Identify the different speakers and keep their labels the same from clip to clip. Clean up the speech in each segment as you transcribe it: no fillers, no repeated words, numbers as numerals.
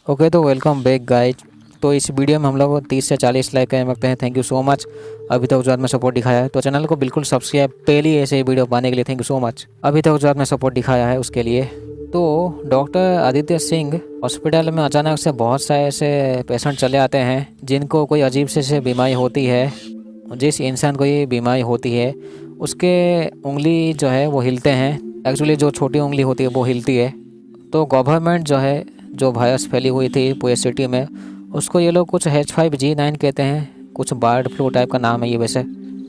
Speaker 1: Okay तो welcome back guys. तो इस वीडियो में हम लोग 30 से 40 लाइक कर सकते हैं। Thank you so much. अभी तक जो में सपोर्ट दिखाया है तो चैनल को बिल्कुल सब्सक्राइब पहली ऐसे वीडियो पाने के लिए थैंक यू सो मच। अभी तक जो में सपोर्ट दिखाया है उसके लिए। तो डॉक्टर आदित्य सिंह हॉस्पिटल में अचानक से बहुत सारे ऐसे पेशेंट चले आते हैं जिनको कोई अजीब से बीमारी होती है। जिस इंसान को ये बीमारी होती है उसके उंगली जो है वो हिलते हैं। एक्चुअली जो छोटी उंगली होती है वो हिलती है। तो गवर्नमेंट जो है जो वायरस फैली हुई थी पूरे सिटी में उसको ये लोग कुछ H5N9 कहते हैं। कुछ बर्ड फ्लू टाइप का नाम है ये। वैसे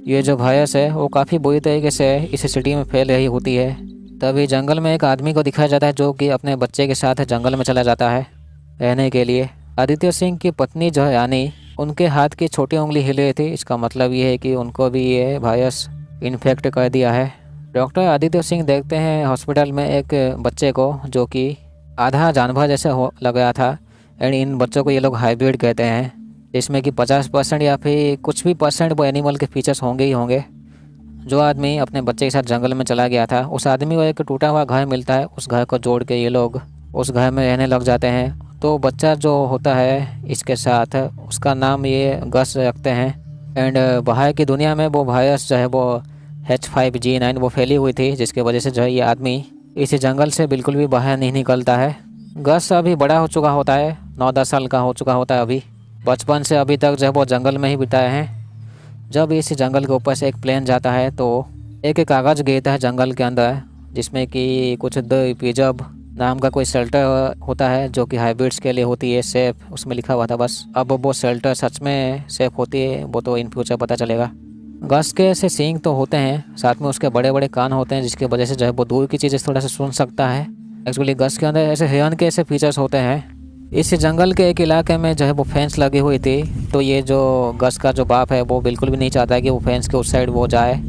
Speaker 1: ये जो वायरस है वो काफ़ी बुरी तरीके से इस सिटी में फैल रही होती है। तभी जंगल में एक आदमी को दिखाया जाता है जो कि अपने बच्चे के साथ जंगल में चला जाता है रहने के लिए। आदित्य सिंह की पत्नी जो है यानी उनके हाथ की छोटी उंगली हिल रही थी। इसका मतलब ये है कि उनको भी ये वायरस इन्फेक्ट कर दिया है। डॉक्टर आदित्य सिंह देखते हैं हॉस्पिटल में एक बच्चे को जो कि आधा जानवर जैसे लग रहा था। एंड इन बच्चों को ये लोग हाइब्रिड कहते हैं जिसमें कि 50% या फिर कुछ भी परसेंट वो एनिमल के फीचर्स होंगे ही होंगे। जो आदमी अपने बच्चे के साथ जंगल में चला गया था उस आदमी को एक टूटा हुआ घर मिलता है। उस घर को जोड़ के ये लोग उस घर में रहने लग जाते हैं। तो बच्चा जो होता है इसके साथ उसका नाम ये गस रखते हैं। एंड बाहर की दुनिया में वो वायरस जो है वो H5N9 वो फैली हुई थी जिसकी वजह से जो है ये आदमी इस जंगल से बिल्कुल भी बाहर नहीं निकलता है। गस अभी बड़ा हो चुका होता है, 9-10 साल का हो चुका होता है। अभी बचपन से अभी तक जब वो जंगल में ही बिताए हैं। जब इस जंगल के ऊपर से एक प्लेन जाता है तो एक कागज़ गिरता है जंगल के अंदर जिसमें कि कुछ द पिजब नाम का कोई शेल्टर होता है जो कि हाइब्रिड्स के लिए होती है सेफ, उसमें लिखा हुआ था बस। अब वो शेल्टर सच में सेफ होती है वो तो इन फ्यूचर पता चलेगा। गस के ऐसे सींग तो होते हैं, साथ में उसके बड़े बड़े कान होते हैं जिसकी वजह से जो है वो दूर की चीज़ें थोड़ा सा सुन सकता है। एक्चुअली गस के अंदर ऐसे हिरन के ऐसे फीचर्स होते हैं। इस जंगल के एक इलाके में जो है वो फेंस लगी हुई थी। तो ये जो गस का जो बाप है वो बिल्कुल भी नहीं चाहता है कि वो फेंस के उस साइड वो जाए।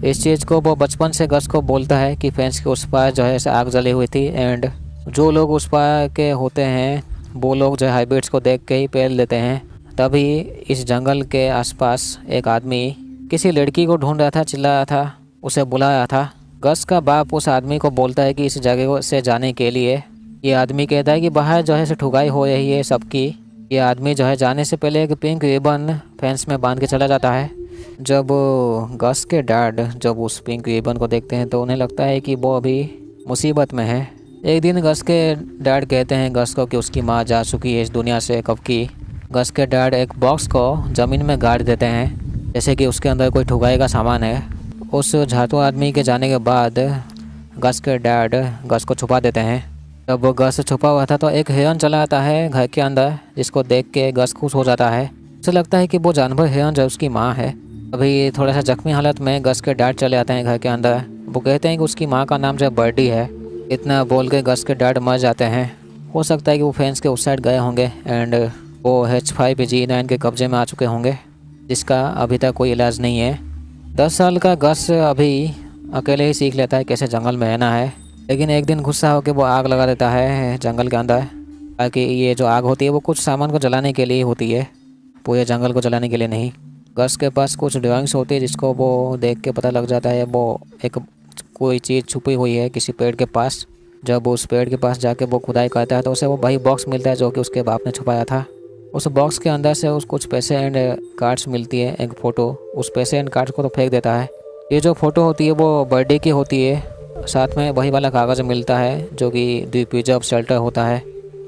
Speaker 1: इस चीज़ को वो बचपन से गस को बोलता है कि फेंस के उस पार जो है ऐसे आग जली हुई थी। एंड जो लोग उस पार के होते हैं वो लोग जो हाइब्रिड्स को देख के ही पेल लेते हैं। तभी इस जंगल के आसपास एक आदमी किसी लड़की को ढूंढ रहा था, चिल्ला रहा था, उसे बुला रहा था। गस का बाप उस आदमी को बोलता है कि इस जगह से जाने के लिए। ये आदमी कहता है कि बाहर जो है ठुगाई हो रही है सबकी। ये आदमी जो है जाने से पहले एक पिंक रिबन फेंस में बांध के चला जाता है। जब गस के डैड जब उस पिंक रिबन को देखते हैं तो उन्हें लगता है कि वो अभी मुसीबत में है। एक दिन गस के डैड कहते हैं गस को कि उसकी माँ जा चुकी है इस दुनिया से कब की। गस के डैड एक बॉक्स को ज़मीन में गाड़ देते हैं जैसे कि उसके अंदर कोई ठुगाई का सामान है। उस झातु आदमी के जाने के बाद गस के डैड गस को छुपा देते हैं। जब वो गस छुपा हुआ था तो एक हिरन चला आता है घर के अंदर जिसको देख के गस खुश हो जाता है। उसे लगता है कि वो जानवर हिरन जो उसकी माँ है। अभी थोड़ा सा जख्मी हालत में गस के डैड चले आते हैं घर के अंदर। वो कहते हैं कि उसकी माँ का नाम जो बर्डी है। इतना बोल के गस के डैड मर जाते हैं। हो सकता है कि वो फेंस के उस साइड गए होंगे एंड वो H5N9 के कब्जे में आ चुके होंगे जिसका अभी तक कोई इलाज नहीं है। 10 साल का गस अभी अकेले ही सीख लेता है कैसे जंगल में रहना है। लेकिन एक दिन गुस्सा होकर वो आग लगा देता है जंगल के अंदर ताकि ये जो आग होती है वो कुछ सामान को जलाने के लिए होती है, पूरे जंगल को जलाने के लिए नहीं। गस के पास कुछ ड्राइंग्स होती है जिसको वो देख के पता लग जाता है वो एक कोई चीज़ छुपी हुई है किसी पेड़ के पास। जब उस पेड़ के पास जाके वो खुदाई करता है तो उसे वो वही बॉक्स मिलता है जो कि उसके बाप ने छुपाया था। उस बॉक्स के अंदर से उस कुछ पैसे एंड कार्ड्स मिलती है, एक फ़ोटो। उस पैसे एंड कार्ड्स को तो फेंक देता है। ये जो फ़ोटो होती है वो बर्थडे की होती है। साथ में वही वाला कागज़ मिलता है जो कि द्वीपीजब शेल्टर होता है।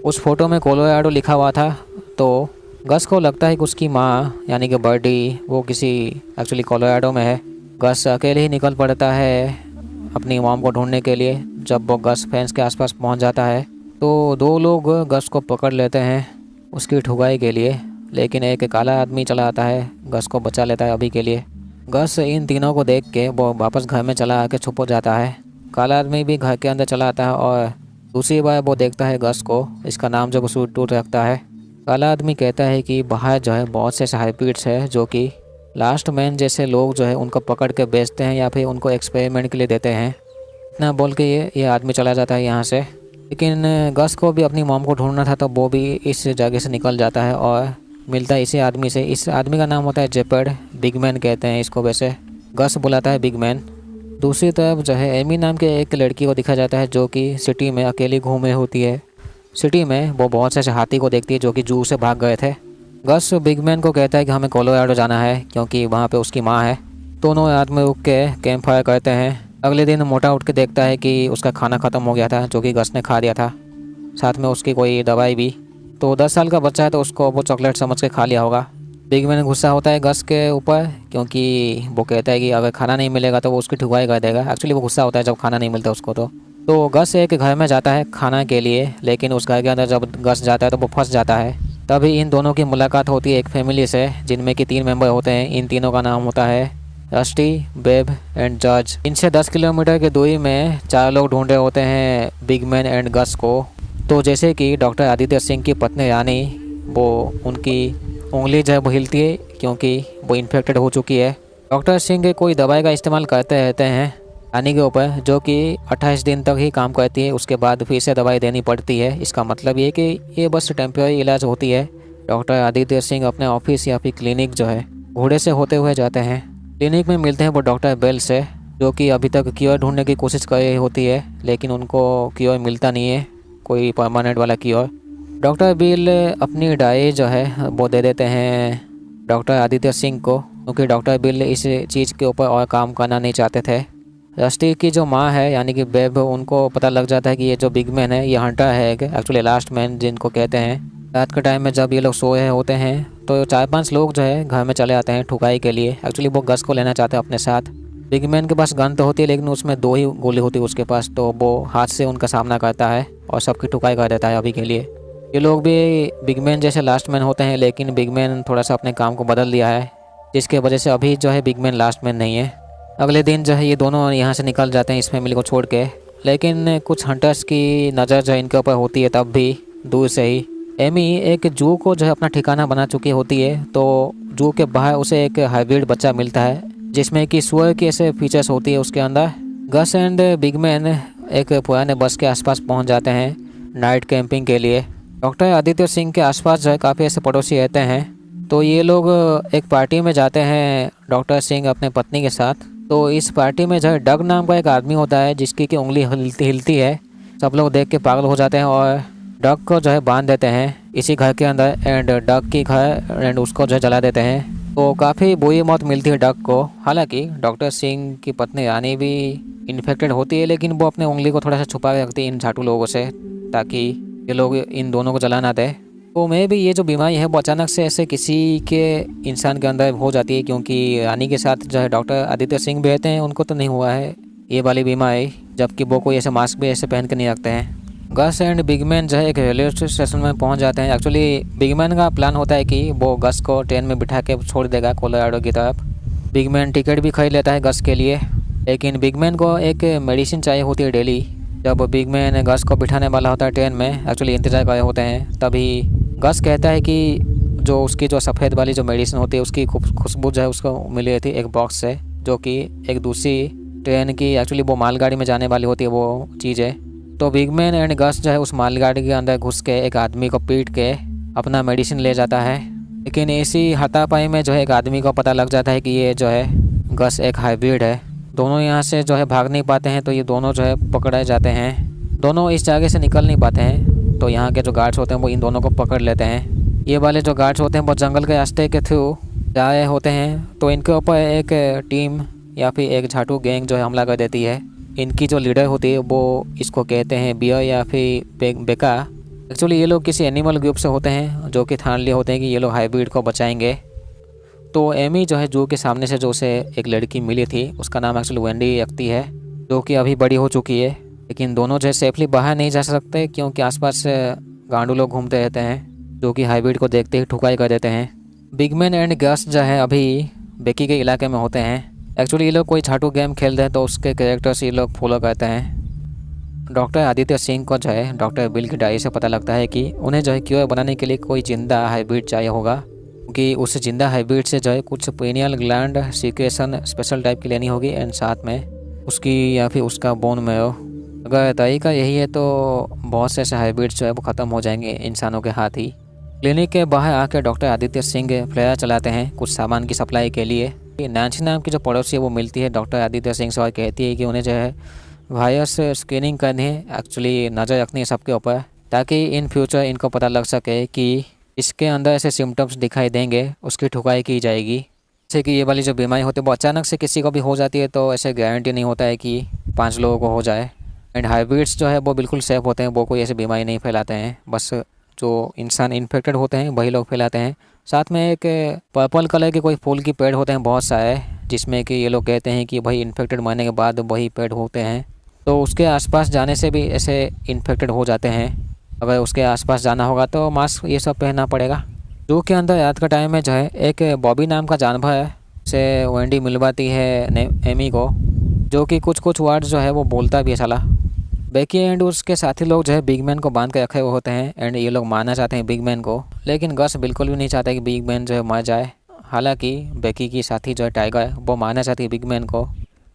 Speaker 1: उस फ़ोटो में कोलोराडो लिखा हुआ था। तो गस को लगता है कि उसकी माँ यानी कि बर्डी वो किसी एक्चुअली कोलोराडो में है। गस अकेले ही निकल पड़ता है अपनी मॉम को ढूंढने के लिए। जब वो गस फेंस के आसपास पहुंच जाता है तो 2 लोग गस को पकड़ लेते हैं उसकी ठुगाई के लिए। लेकिन एक काला आदमी चला आता है गस को बचा लेता है अभी के लिए। गस इन तीनों को देख के वो वापस घर में चला आके छुप जाता है। काला आदमी भी घर के अंदर चला आता है और दूसरी बार वो देखता है गस को। इसका नाम जो स्वीट टूथ रखता है। काला आदमी कहता है कि बाहर जो है बहुत से हाइब्रिड्स है जो कि लास्ट मैन जैसे लोग जो है उनको पकड़ के बेचते हैं या फिर उनको एक्सपेरिमेंट के लिए देते हैं। इतना बोल के ये आदमी चला जाता है यहाँ से। लेकिन गस को भी अपनी मॉम को ढूंढना था तो वो भी इस जगह से निकल जाता है और मिलता है इसी आदमी से। इस आदमी का नाम होता है जेपर्ड, बिगमैन कहते हैं इसको। वैसे गस बुलाता है बिगमैन। दूसरी तरफ जो है एमी नाम के एक लड़की को दिखा जाता है जो कि सिटी में अकेली घूमे होती है। सिटी में वो बहुत से ऐसे हाथी को देखती है जो कि जू से भाग गए थे। गस बिगमैन को कहता है कि हमें कोलोराडो जाना है क्योंकि वहाँ पे उसकी माँ है। दोनों रात में रुक के कैंप फायर करते हैं। अगले दिन मोटा उठ के देखता है कि उसका खाना ख़त्म हो गया था जो कि गस ने खा लिया था, साथ में उसकी कोई दवाई भी। तो 10 साल का बच्चा है तो उसको वो चॉकलेट समझ के खा लिया होगा। बिगमैन गुस्सा होता है गस के ऊपर क्योंकि वो कहता है कि अगर खाना नहीं मिलेगा तो वो उसकी ठुकाई कर देगा। एक्चुअली वो गुस्सा होता है जब खाना नहीं मिलता उसको। तो गस एक घर में जाता है खाना के लिए, लेकिन उस घर के अंदर जब गस जाता है तो वो फंस जाता है। तभी इन दोनों की मुलाकात होती है एक फैमिली से जिनमें कि 3 मेंबर होते हैं। इन तीनों का नाम होता है रस्टी, बेब एंड जॉर्ज। इनसे 10 किलोमीटर की दूरी में 4 लोग ढूंढ रहे होते हैं बिगमैन एंड गस को। तो जैसे कि डॉक्टर आदित्य सिंह की पत्नी रानी, वो उनकी उंगली जो है वो हिलती है क्योंकि वो इन्फेक्टेड हो चुकी है। डॉक्टर सिंह कोई दवाई का इस्तेमाल करते रहते हैं रानी के ऊपर जो कि 28 दिन तक ही काम करती है, उसके बाद फिर से दवाई देनी पड़ती है। इसका मतलब ये कि ये बस टेम्प्रेरी इलाज होती है। डॉक्टर आदित्य सिंह अपने ऑफिस या फिर क्लिनिक जो है घोड़े से होते हुए जाते हैं। क्लिनिक में मिलते हैं वो डॉक्टर बेल से जो कि अभी तक क्योर ढूंढने की कोशिश कर रही होती है, लेकिन उनको क्योर मिलता नहीं है, कोई परमानेंट वाला क्योर। डॉक्टर बिल अपनी डायरी जो है वो दे देते हैं डॉक्टर आदित्य सिंह को क्योंकि डॉक्टर बिल इस चीज़ के ऊपर और काम करना नहीं चाहते थे। रस्टी की जो माँ है यानी कि बेब, उनको पता लग जाता है कि ये जो बिगमैन है ये हंटर है, एक्चुअली लास्ट मैन जिनको कहते हैं। रात के टाइम में जब ये लोग सोए होते हैं तो 4-5 लोग जो है घर में चले आते हैं ठुकाई के लिए। एक्चुअली वो गस को लेना चाहते हैं अपने साथ। बिगमैन के पास गन तो होती है लेकिन उसमें 2 ही गोली होती है उसके पास, तो वो हाथ से उनका सामना करता है और सबकी ठुकाई कर देता है अभी के लिए। ये लोग भी बिगमैन जैसे लास्ट मैन होते हैं, लेकिन बिगमैन थोड़ा सा अपने काम को बदल दिया है जिसके वजह से अभी जो है बिगमैन लास्ट मैन नहीं है। अगले दिन जो है ये दोनों यहाँ से निकल जाते हैं इस फैमिली को छोड़ के, लेकिन कुछ हंटर्स की नज़र जो है इनके ऊपर होती है तब भी दूर से ही। एमी एक जू को जो है अपना ठिकाना बना चुकी होती है, तो जू के बाहर उसे एक हाइब्रिड बच्चा मिलता है जिसमें कि सुअर की ऐसे फीचर्स होती है उसके अंदर। गस एंड बिगमैन एक पुराने बस के आसपास पहुंच जाते हैं नाइट कैंपिंग के लिए। डॉक्टर आदित्य सिंह के आसपास जो है काफ़ी ऐसे पड़ोसी रहते हैं, तो ये लोग एक पार्टी में जाते हैं डॉक्टर सिंह अपने पत्नी के साथ। तो इस पार्टी में जो है डग नाम का एक आदमी होता है जिसकी कि उंगली हिलती है। सब लोग देख के पागल हो जाते हैं और डग को जो है बांध देते हैं इसी घर के अंदर एंड डग की घर एंड उसको जो है जला देते हैं। तो काफ़ी बुरी मौत मिलती है डग को। हालांकि डॉक्टर सिंह की पत्नी रानी भी इन्फेक्टेड होती है, लेकिन वो अपने उंगली को थोड़ा सा छुपा के रखती है इन झाटू लोगों से ताकि ये लोग इन दोनों को जला ना दे। तो मैं भी ये जो बीमारी है वो अचानक से ऐसे किसी के इंसान के अंदर हो जाती है क्योंकि रानी के साथ जो है डॉक्टर आदित्य सिंह भी रहते हैं, उनको तो नहीं हुआ है ये वाली बीमारी, जबकि वो कोई ऐसे मास्क भी ऐसे पहन के नहीं रखते हैं। गस एंड बिगमैन जो है एक रेलवे स्टेशन में पहुंच जाते हैं। एक्चुअली बिगमैन का प्लान होता है कि वो गस को ट्रेन में बिठा के छोड़ देगा कोलोराडो की तरफ। बिगमैन टिकट भी खरीद लेता है गस के लिए, लेकिन बिगमैन को एक मेडिसिन चाहिए होती है डेली। जब बिगमैन गस को बिठाने वाला होता है ट्रेन में, एक्चुअली इंतज़ार कर रहे होते हैं, तभी गस कहता है कि जो उसकी जो सफ़ेद वाली जो मेडिसिन होती है उसकी खुशबू जो है उसको मिली थी एक बॉक्स से, जो कि एक दूसरी ट्रेन की एक्चुअली वो मालगाड़ी में जाने वाली होती है वो चीज़ है। तो बिगमैन एंड गस जो है उस मालगाड़ी के अंदर घुस के एक आदमी को पीट के अपना मेडिसिन ले जाता है, लेकिन इसी हाथापाई में जो है एक आदमी को पता लग जाता है कि ये जो है गस एक हाइब्रिड है। दोनों यहाँ से जो है भाग नहीं पाते हैं, तो ये दोनों जो है पकड़े जाते हैं। दोनों इस जगह से निकल नहीं पाते हैं, तो यहाँ के जो गार्ड्स होते हैं वो इन दोनों को पकड़ लेते हैं। ये वाले जो गार्ड्स होते हैं वो जंगल के रास्ते के थ्रू जा रहे होते हैं, तो इनके ऊपर एक टीम या फिर एक झाटू गैंग जो है हमला कर देती है। इनकी जो लीडर होती है वो इसको कहते हैं बियर या फिर बेका। एक्चुअली ये लोग किसी एनिमल ग्रुप से होते हैं जो कि ठान लिए होते हैं कि ये लोग हाइब्रिड को बचाएंगे। तो एमी जो है जू के सामने से जो उसे एक लड़की मिली थी उसका नाम एक्चुअली वेंडी रखती है, जो कि अभी बड़ी हो चुकी है, लेकिन दोनों जो है सेफली बाहर नहीं जा सकते क्योंकि आसपास गांडू लोग घूमते रहते हैं जो कि हाइब्रिड को देखते ही ठुकाई कर देते हैं। बिगमैन एंड गस जो है अभी बेकी के इलाके में होते हैं। एक्चुअली ये लोग कोई झाटू गेम खेलते हैं तो उसके कैरेक्टर्स ये लोग फॉलो करते हैं। डॉक्टर आदित्य सिंह को जो है डॉक्टर बिल की डायरी से पता लगता है कि उन्हें जो है क्योर बनाने के लिए कोई जिंदा हाइब्रिड चाहिए होगा, क्योंकि उस जिंदा हाइब्रिड से जो है कुछ pineal gland secretion special type की लेनी होगी एंड साथ में उसकी या फिर उसका बोन मैरो। अगर तरीका यही है तो बहुत से ऐसे हाइब्रिड्स जो है वो ख़त्म हो जाएंगे इंसानों के हाथ ही। क्लिनिक के बाहर आकर डॉक्टर आदित्य सिंह फ्लेयर चलाते हैं कुछ सामान की सप्लाई के लिए। नैन्सी नाम की जो पड़ोसी है वो मिलती है डॉक्टर आदित्य सिंह से और कहती है कि उन्हें जो है वायरस स्क्रीनिंग करनी है, एक्चुअली नज़र रखनी है सबके ऊपर ताकि इन फ्यूचर इनको पता लग सके कि इसके अंदर ऐसे सिम्टम्स दिखाई देंगे, उसकी ठुकाई की जाएगी। जैसे कि ये वाली जो बीमारी होती है वो अचानक से किसी को भी हो जाती है, तो ऐसे गारंटी नहीं होता है कि 5 लोगों को हो जाए। एंड हाइब्रिड्स जो है वो बिल्कुल सेफ होते हैं, वो कोई ऐसी बीमारी नहीं फैलाते हैं, बस जो इंसान इन्फेक्टेड होते हैं वही लोग फैलाते हैं। साथ में एक पर्पल कलर के कोई फूल की पेड़ होते हैं बहुत सारे, जिसमें कि ये लोग कहते हैं कि भाई इन्फेक्टेड मरने के बाद वही पेड़ होते हैं, तो उसके आसपास जाने से भी ऐसे इन्फेक्टेड हो जाते हैं। अगर उसके आसपास जाना होगा तो मास्क ये सब पहनना पड़ेगा। जू के अंदर रात का टाइम में जो है एक बॉबी नाम का जानवर है, से वेंडी मिलवाती है एमी को, जो कि कुछ कुछ वर्ड जो है वो बोलता भी है साला। बेकी एंड उसके साथी लोग जो है बिग मैन को बांध के रखे हुए होते हैं एंड ये लोग मारना चाहते हैं बिग मैन को, लेकिन गस बिल्कुल भी नहीं चाहता कि बिग मैन जो है मर जाए। हालांकि बेकी की साथी जो है टाइगर, वो मारना चाहती है बिग मैन को।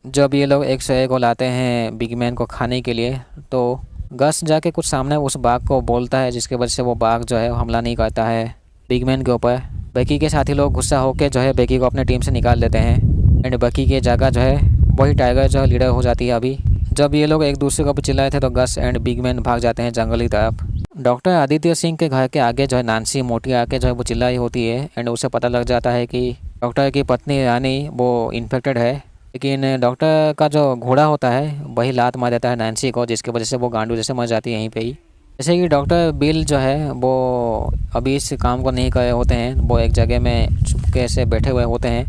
Speaker 1: जब ये लोग एक शहर को लाते हैं बिग मैन को खाने के लिए, तो गस जाके कुछ सामने उस बाघ को बोलता है, जिसकी वजह से वो बाघ जो है हमला नहीं करता है बिग मैन के ऊपर। बेकी के साथी लोग गुस्सा होकर जो है बेकी को अपने टीम से निकाल देते हैं एंड बेकी की जगह जो है वही टाइगर जो है लीडर हो जाती है अभी। जब ये लोग एक दूसरे को चिल्लाए थे तो गस एंड बिग मैन भाग जाते हैं जंगल की तरफ। डॉक्टर आदित्य सिंह के घर के आगे जो है नानसी मोटी आके जो है वो चिल्लाई होती है एंड उसे पता लग जाता है कि डॉक्टर की पत्नी रानी वो इन्फेक्टेड है, लेकिन डॉक्टर का जो घोड़ा होता है वही लात मार देता है नैन्सी को, जिसकी वजह से वो गांडू जैसे मर जाती है यहीं पे ही। जैसे कि डॉक्टर बिल जो है वो अभी इस काम को नहीं कर रहे होते हैं, वो एक जगह में चुपके से बैठे हुए होते हैं।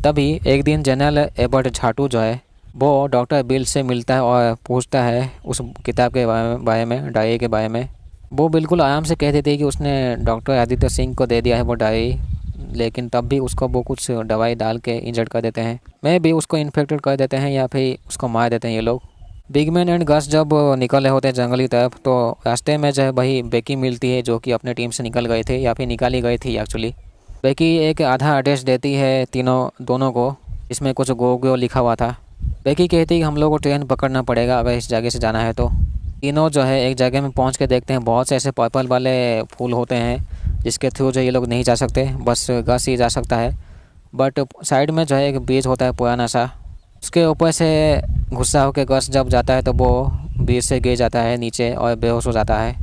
Speaker 1: तभी एक दिन जनरल एबर्ट झाटू जो है वो डॉक्टर बिल से मिलता है और पूछता है उस किताब के बारे में, डायरी के बारे में। वो बिल्कुल आराम से कह देती है कि उसने डॉक्टर आदित्य सिंह को दे दिया है वो डायरी, लेकिन तब भी उसको वो कुछ दवाई डाल के इंजर्ड कर देते हैं, मैं भी उसको इन्फेक्टेड कर देते हैं या फिर उसको मार देते हैं ये लोग। बिग मैन एंड गस जब निकल रहे होते हैं जंगल की तरफ, तो रास्ते में जो है वही बेकी मिलती है, जो कि अपने टीम से निकल गए थे या फिर निकाली गई थी एक्चुअली। बेकी एक आधा एड्रेस देती है दोनों को, इसमें कुछ गो लिखा हुआ था। बेकी कहती है कि हम लोग को ट्रेन पकड़ना पड़ेगा अगर इस जगह से जाना है तो। तीनों जो है एक जगह में पहुंच के देखते हैं बहुत से ऐसे पर्पल वाले फूल होते हैं जिसके थ्रू जो ये लोग नहीं जा सकते, बस गस ही जा सकता है। बट साइड में जो है एक ब्रिज होता है पुराना सा, उसके ऊपर से गुस्सा होकर गस जब जाता है तो वो ब्रिज से गिर जाता है नीचे और बेहोश हो जाता है।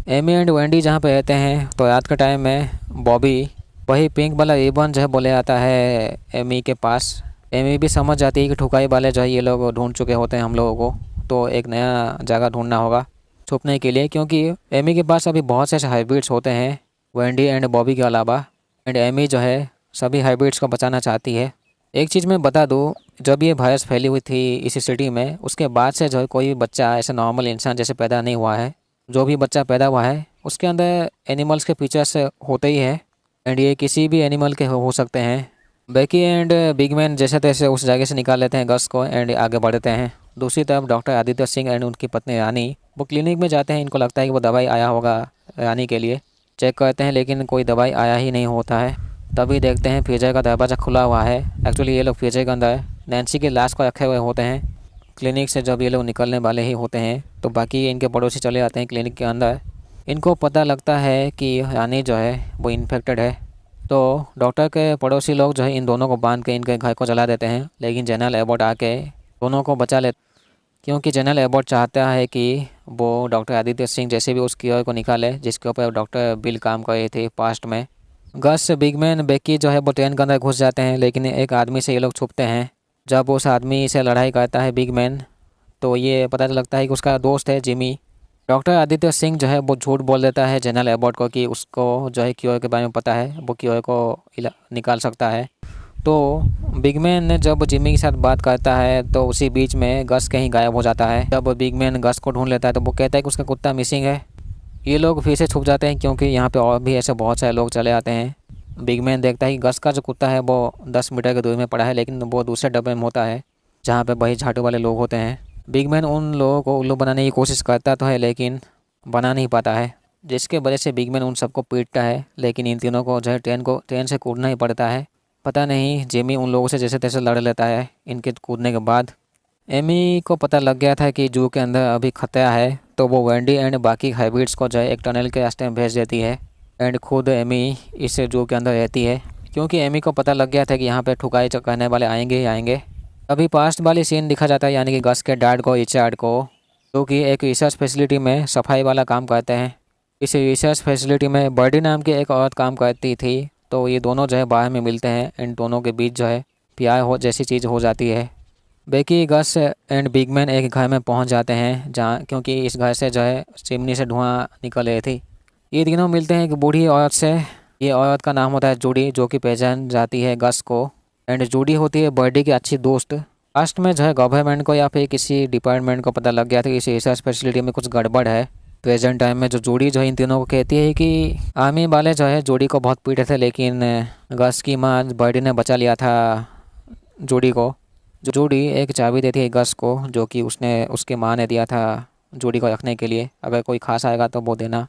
Speaker 1: एमी एंड वेंडी जहाँ पे रहते हैं, तो रात के टाइम में बॉबी वही पिंक वाला रिबन जो है बोले आता है एमी के पास। एमी भी समझ जाती है कि ठुकाई वाले जो है ये लोग ढूंढ चुके होते हैं हम लोगों को, तो एक नया जगह ढूंढना होगा छुपने के लिए, क्योंकि एमी के पास अभी बहुत से ऐसे हाइब्रिड्स होते हैं वेंडी एंड बॉबी के अलावा। एंड एमी जो है सभी हाइब्रिड्स को बचाना चाहती है। एक चीज़ मैं बता दूँ, जब ये वायरस फैली हुई थी इस सिटी में, उसके बाद से जो है कोई भी बच्चा ऐसा नॉर्मल इंसान जैसे पैदा नहीं हुआ है। जो भी बच्चा पैदा हुआ है उसके अंदर एनिमल्स के फीचर्स होते ही है एंड ये किसी भी एनिमल के हो सकते हैं। बेकी एंड बिग मैन जैसे तैसे उस जगह से निकाल लेते हैं गस को एंड आगे बढ़ते हैं। दूसरी तरफ डॉक्टर आदित्य सिंह एंड उनकी पत्नी रानी वो क्लिनिक में जाते हैं। इनको लगता है कि वो दवाई आया होगा रानी के लिए, चेक करते हैं लेकिन कोई दवाई आया ही नहीं होता है। तभी देखते हैं फ्रीजर का दरवाज़ा खुला हुआ है। एक्चुअली ये लोग फ्रीजर के अंदर नैन्सी की लाश को रखे हुए होते हैं। क्लिनिक से जब ये लोग निकलने वाले ही होते हैं तो बाकी इनके पड़ोसी चले जाते हैं क्लिनिक के अंदर। इनको पता लगता है कि रानी जो है वो इन्फेक्टेड है, तो डॉक्टर के पड़ोसी लोग जो है इन दोनों को बांध के इनके घर को जला देते हैं, लेकिन जनरल एबॉट आके दोनों को बचा ले, क्योंकि जनरल एबॉट चाहता है कि वो डॉक्टर आदित्य सिंह जैसे भी उस क्योर को निकाले जिसके ऊपर डॉक्टर बिल काम कर रहे थे पास्ट में। गस, बिग मैन, बेकी जो है वो ट्रेन के अंदर घुस जाते हैं, लेकिन एक आदमी से ये लोग छुपते हैं। जब उस आदमी से लड़ाई करता है बिग मैन, तो ये पता लगता है कि उसका दोस्त है जिमी। डॉक्टर आदित्य सिंह जो है वो झूठ बोल देता है जनरल एबॉट को कि उसको जो है क्योर के बारे में पता है, वो क्योर को निकाल सकता है। तो बिग मैन ने जब जिमी के साथ बात करता है तो उसी बीच में गस कहीं गायब हो जाता है। जब बिग मैन गस को ढूंढ लेता है तो वो कहता है कि उसका कुत्ता मिसिंग है। ये लोग फिर से छुप जाते हैं क्योंकि यहाँ पे और भी ऐसे बहुत सारे लोग चले आते हैं। बिग मैन देखता है कि गस का जो कुत्ता है वो 10 मीटर की दूरी में पड़ा है, लेकिन वो दूसरे डब्बे में होता है जहाँ पे वही झाटू वाले लोग होते हैं। बिग मैन उन लोगों को उल्लू बनाने की कोशिश करता तो है लेकिन बना नहीं पाता है, जिसके वजह से बिग मैन उन सबको पीटता है। लेकिन इन तीनों को जो है ट्रेन से कूदना ही पड़ता है। पता नहीं जिमी उन लोगों से जैसे तैसे लड़ लेता है इनके कूदने के बाद। एमी को पता लग गया था कि जू के अंदर अभी खतरा है, तो वो वेंडी एंड बाकी हाइब्रिड्स को जो है एक टनल के रास्ते में भेज देती है एंड खुद एमी इस जू के अंदर रहती है, क्योंकि एमी को पता लग गया था कि यहाँ पे ठुकाई करने वाले आएंगे ही आएंगे। अभी पास्ट वाली सीन दिखा जाता है, यानी कि गस के डैड को, रिचर्ड को, जो कि एक रिसर्च फैसिलिटी में सफाई वाला काम करते हैं। इस रिसर्च फैसिलिटी में बर्डी नाम की एक औरत काम करती थी। तो ये दोनों जो है बाहर में मिलते हैं। इन दोनों के बीच जो है प्यार हो जैसी चीज़ हो जाती है। बेकी, गस एंड बिगमैन एक घर में पहुंच जाते हैं जहां क्योंकि इस घर से जो है चिमनी से धुआं निकल रही थी। ये तीनों मिलते हैं एक बूढ़ी औरत से। ये औरत का नाम होता है जूडी, जो कि पहचान जाती है गस को। एंड जूडी होती है बर्डी की अच्छी दोस्त। लास्ट में जो है गवर्नमेंट को या फिर किसी डिपार्टमेंट को पता लग गया था कि इस रिसर्च फैसिलिटी में कुछ गड़बड़ है। प्रेजेंट टाइम में जो जूडी जो है इन तीनों को कहती है कि आर्मी वाले जो है जूडी को बहुत पीटे थे, लेकिन गस की माँ बर्डी ने बचा लिया था जूडी को। जूडी एक चाबी देती है गस को, जो कि उसके माँ ने दिया था जूडी को रखने के लिए, अगर कोई खास आएगा तो वो देना।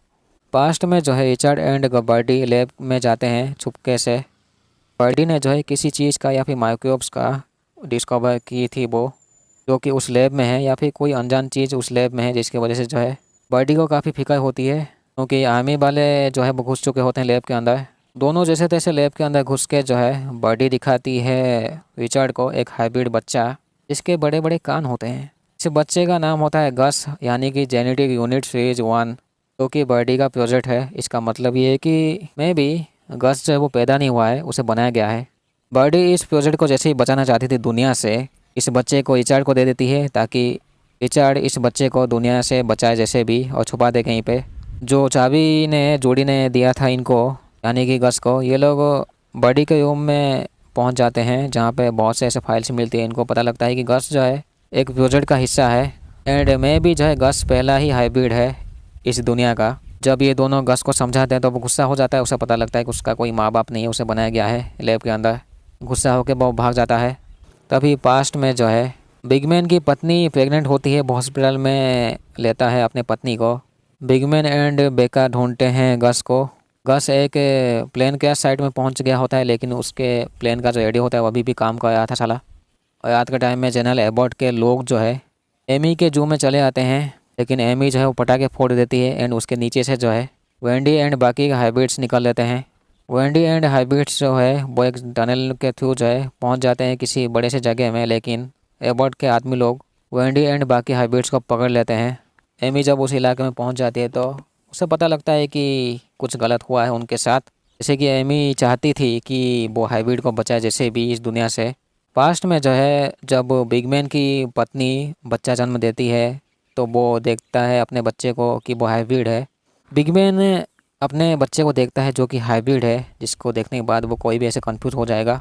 Speaker 1: पास्ट में जो है रिचर्ड एंड बर्डी लैब में जाते हैं छुपके से। बर्डी ने जो है किसी चीज़ का या फिर माइक्रोब्स का डिस्कवर की थी वो, जो कि उस लैब में है, या फिर कोई अनजान चीज़ उस लैब में है, जिसकी वजह से जो है बर्डी को काफ़ी फिक्र होती है। क्योंकि आर्मी वाले जो है वो घुस चुके होते हैं लैब के अंदर। दोनों जैसे तैसे लैब के अंदर घुस के जो है बर्डी दिखाती है रिचर्ड को एक हाइब्रिड बच्चा, जिसके बड़े बड़े कान होते हैं। इस बच्चे का नाम होता है गस, यानी कि जेनेटिक यूनिट सीरीज 1, जो कि बर्डी का प्रोजेक्ट है। इसका मतलब ये है कि मैं भी गस जो है वो पैदा नहीं हुआ है, उसे बनाया गया है। बर्डी इस प्रोजेक्ट को जैसे ही बचाना चाहती थी दुनिया से, इस बच्चे को रिचर्ड को दे देती है, ताकि रिचर्ड इस बच्चे को दुनिया से बचाए जैसे भी, और छुपा दे कहीं पे। जो चाबी ने जूडी ने दिया था इनको, यानी कि गस को, ये लोग बर्डी के रूम में पहुंच जाते हैं जहां पे बहुत से ऐसे फाइल्स मिलती है। इनको पता लगता है कि गस जो है एक प्रोजेक्ट का हिस्सा है, एंड में भी जो है गस पहला ही हाइब्रिड है इस दुनिया का। जब ये दोनों गस को समझाते हैं तो वो गुस्सा हो जाता है। उसे पता लगता है कि उसका कोई माँ बाप नहीं है, उसे बनाया गया है लैब के अंदर। गुस्सा होकर वो भाग जाता है। तभी पास्ट में जो है बिगमैन की पत्नी प्रेग्नेंट होती है, वो हॉस्पिटल में लेता है अपने पत्नी को। बिगमैन एंड बेका ढूंढते हैं गस को। गस एक प्लेन क्रैश साइट में पहुंच गया होता है, लेकिन उसके प्लेन का जो रेडियो होता है वो अभी भी काम कर रहा था साला। और रात के टाइम में जनरल एबॉट के लोग जो है एमी के जू में चले आते हैं, लेकिन एमी जो है वो पटाखे फोड़ देती है, एंड उसके नीचे से जो है वेंडी एंड बाकी हाइब्रिड्स निकल लेते हैं। वेंडी एंड हाइब्रिड्स जो है वो एक टनल के थ्रू जो है पहुंच जाते हैं किसी बड़े से जगह में, लेकिन एबॉट के आदमी लोग वेंडी एंड बाकी हाइब्रिड्स को पकड़ लेते हैं। एमी जब उस इलाके में पहुंच जाती है तो उसे पता लगता है कि कुछ गलत हुआ है उनके साथ। जैसे कि एमी चाहती थी कि वो हाइब्रिड को बचाए जैसे भी इस दुनिया से। पास्ट में जो है जब बिगमैन की पत्नी बच्चा जन्म देती है तो वो देखता है अपने बच्चे को कि वो हाइब्रिड है। बिगमैन अपने बच्चे को देखता है जो कि हाइब्रिड है, जिसको देखने के बाद वो कोई भी ऐसे कंफ्यूज हो जाएगा।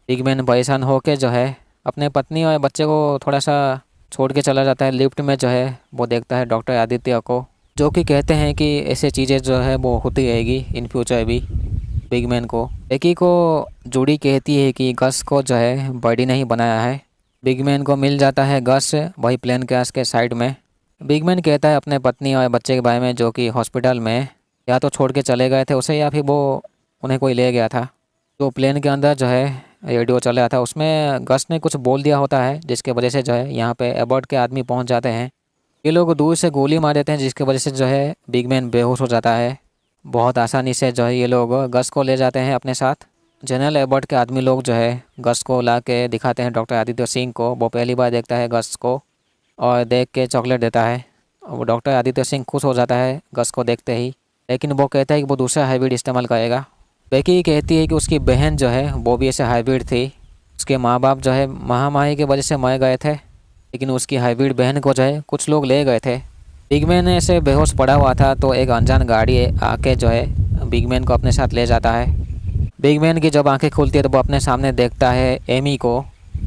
Speaker 1: बिगमैन परेशान होकर जो है अपने पत्नी और बच्चे को थोड़ा सा छोड़ के चला जाता है। लिफ्ट में जो है वो देखता है डॉक्टर आदित्य को, जो कि कहते हैं कि ऐसे चीज़ें जो है वो होती रहेगी इन फ्यूचर भी। बिगमैन को बेकी को जूडी कहती है कि गस को जो है बर्डी ने ही बनाया है। बिगमैन को मिल जाता है गस वही प्लेन क्रैश के साइड में। बिगमैन कहता है अपने पत्नी और बच्चे के बारे में, जो कि हॉस्पिटल में या तो छोड़ के चले गए थे उसे, या फिर वो उन्हें कोई ले गया था। तो प्लेन के अंदर जो है रेडियो चल रहा था, उसमें गस ने कुछ बोल दिया होता है, जिसके वजह से जो है यहाँ पे एबॉट के आदमी पहुँच जाते हैं। ये लोग दूर से गोली मार देते हैं, जिसकी वजह से जो है बिगमैन बेहोश हो जाता है। बहुत आसानी से जो है ये लोग गस को ले जाते हैं अपने साथ। जनरल एबॉट के आदमी लोग जो है गस को ला के दिखाते हैं डॉक्टर आदित्य सिंह को। वो पहली बार देखता है गस को और देख के चॉकलेट देता है। वो डॉक्टर आदित्य सिंह खुश हो जाता है गस को देखते ही, लेकिन वो कहता है कि वो दूसरा हाइब्रिड इस्तेमाल करेगा। बेकी कहती है कि उसकी बहन जो है वो भी ऐसे हाइब्रिड थी। उसके माँ बाप जो है महामारी की वजह से मर गए थे, लेकिन उसकी हाइब्रिड बहन को जो है कुछ लोग ले गए थे। बिगमैन ऐसे बेहोश पड़ा हुआ था तो एक अनजान गाड़ी आके जो है बिगमैन को अपने साथ ले जाता है। बिगमैन की जब आंखें खुलती है तो वो अपने सामने देखता है एमी को।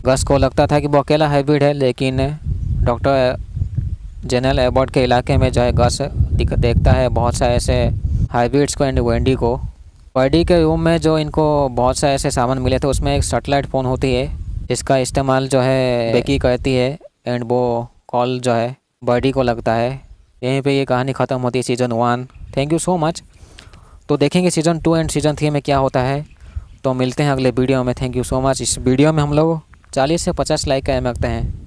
Speaker 1: गस को लगता था कि वो अकेला हाइब्रिड है, लेकिन डॉक्टर जनरल एबॉट के इलाके में जो है गस देखता है बहुत सारे ऐसे हाइब्रिड्स को एंड वेंडी को। बर्डी के रूम में जो इनको बहुत सारे ऐसे सामान मिले थे, उसमें एक सैटेलाइट फ़ोन होती है, इसका इस्तेमाल जो है बेकी करती है, एंड वो कॉल जो है बर्डी को लगता है। यहीं पे ये कहानी ख़त्म होती है season 1। Thank you so much. तो देखेंगे सीज़न 2 एंड सीज़न 3 में क्या होता है। तो मिलते हैं अगले वीडियो में। Thank you so much. इस वीडियो में हम लोग 40 से 50 लाइक का एम रखते हैं।